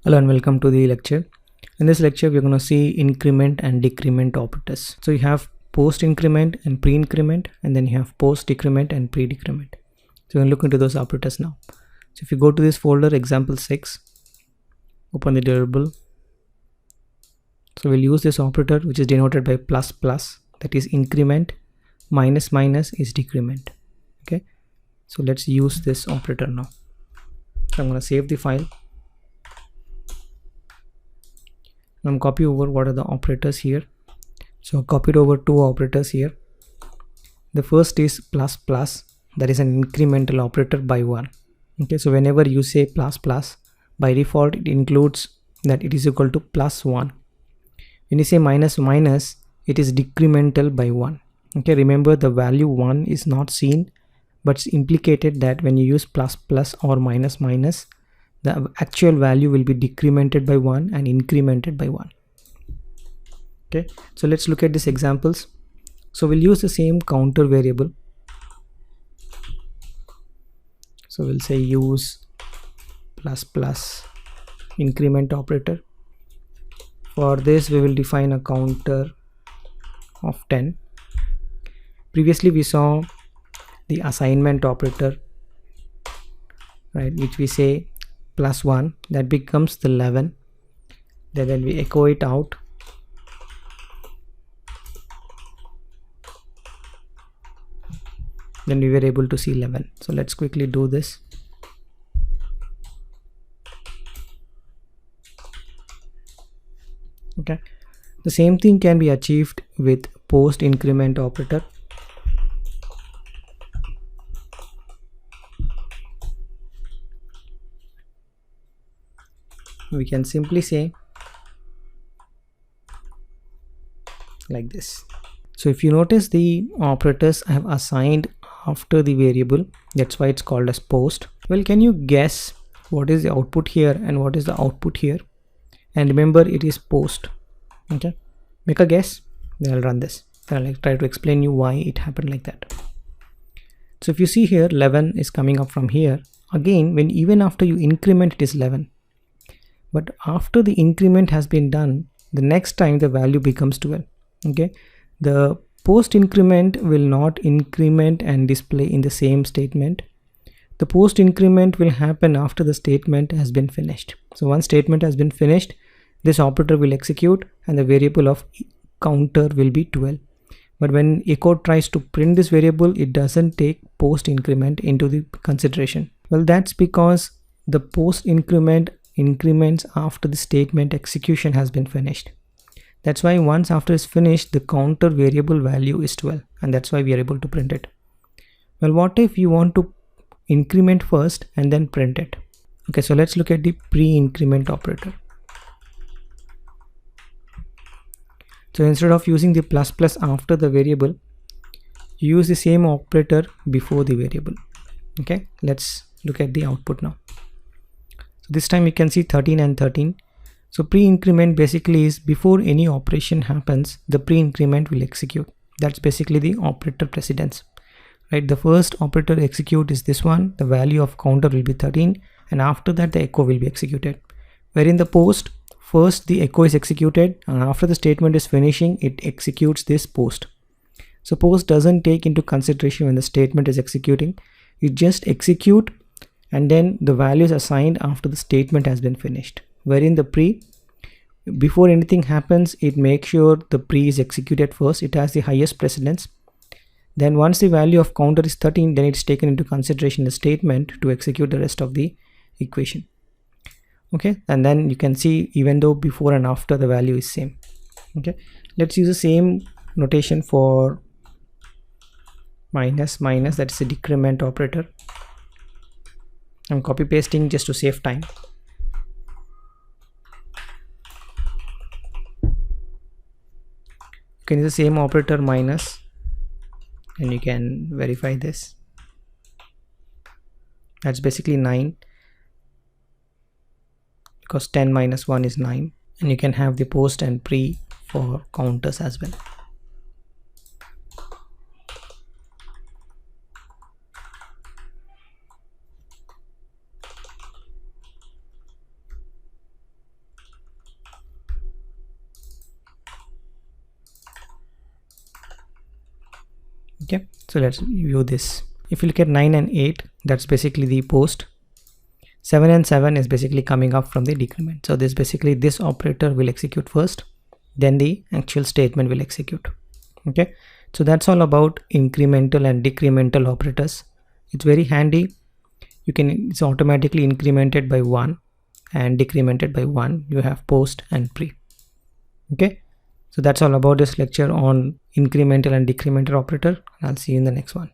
Hello and welcome to the lecture. In this lecture, we're going to see increment and decrement operators. So you have post increment and pre increment, and then you have post decrement and pre decrement. So we're going to look into those operators now. So if you go to this folder, example 6, open the deliverable. So we'll use this operator which is denoted by plus plus, that is increment, minus minus is decrement. Okay, so let's use this operator now. So I'm going to save the file. I'm copy over what are the operators here. So copied over two operators here. The first is plus plus, that is an incremental operator by 1. Okay, so whenever you say plus plus, by default it includes that it is equal to plus 1. When you say minus minus, it is decremental by 1. Okay, remember the value 1 is not seen, but it's implicated that when you use plus plus or minus minus, the actual value will be decremented by 1 and incremented by 1. Okay, so let's look at these examples. So we'll use the same counter variable. So we'll say use plus plus increment operator. For this we will define a counter of 10. Previously we saw the assignment operator, right, which we say plus 1, that becomes the 11. Then when we echo it out, then we were able to see 11. So let's quickly do this. Okay, the same thing can be achieved with post increment operator. We can simply say like this. So if you notice, the operators I have assigned after the variable, that's why it's called as post. Well, can you guess what is the output here and what is the output here? And remember, it is post. Okay, make a guess, then I'll run this. I'll try to explain you why it happened like that. So if you see here, 11 is coming up from here. Again, when even after you increment, it is 11. But after the increment has been done, the next time the value becomes 12. Okay, the post increment will not increment and display in the same statement. The post increment will happen after the statement has been finished. So once statement has been finished, this operator will execute and the variable of counter will be 12. But when echo tries to print this variable, it doesn't take post increment into the consideration. Well, that's because the post increment increments after the statement execution has been finished. That's why once after it's finished, the counter variable value is 12, and that's why we are able to print it. Well, what if you want to increment first and then print it? Okay, so let's look at the pre-increment operator. So instead of using the plus plus after the variable, you use the same operator before the variable. Okay, let's look at the output now. So this time you can see 13 and 13. So pre-increment basically is before any operation happens, the pre-increment will execute. That's basically the operator precedence, right? The first operator execute is this one. The value of counter will be 13, and after that the echo will be executed. Where in the post, first the echo is executed, and after the statement is finishing, it executes this post. So post doesn't take into consideration when the statement is executing. You just execute, and then the value is assigned after the statement has been finished. Wherein the pre, before anything happens, it makes sure the pre is executed first. It has the highest precedence. Then once the value of counter is 13, then it's taken into consideration the statement to execute the rest of the equation. Okay, and then you can see even though before and after the value is same. Okay, let's use the same notation for minus minus, that is a decrement operator. I'm copy pasting just to save time. You can use the same operator minus, and you can verify this. That's basically 9, because 10 minus 1 is 9, and you can have the post and pre for counters as well. Okay, so let's view this. If you look at 9 and 8, that's basically the post. 7 and 7 is basically coming up from the decrement. So this basically, this operator will execute first, then the actual statement will execute. Okay, so that's all about incremental and decremental operators. It's very handy. It's automatically incremented by 1 and decremented by 1. You have post and pre. Okay, so that's all about this lecture on incremental and decremental operator. I'll see you in the next one.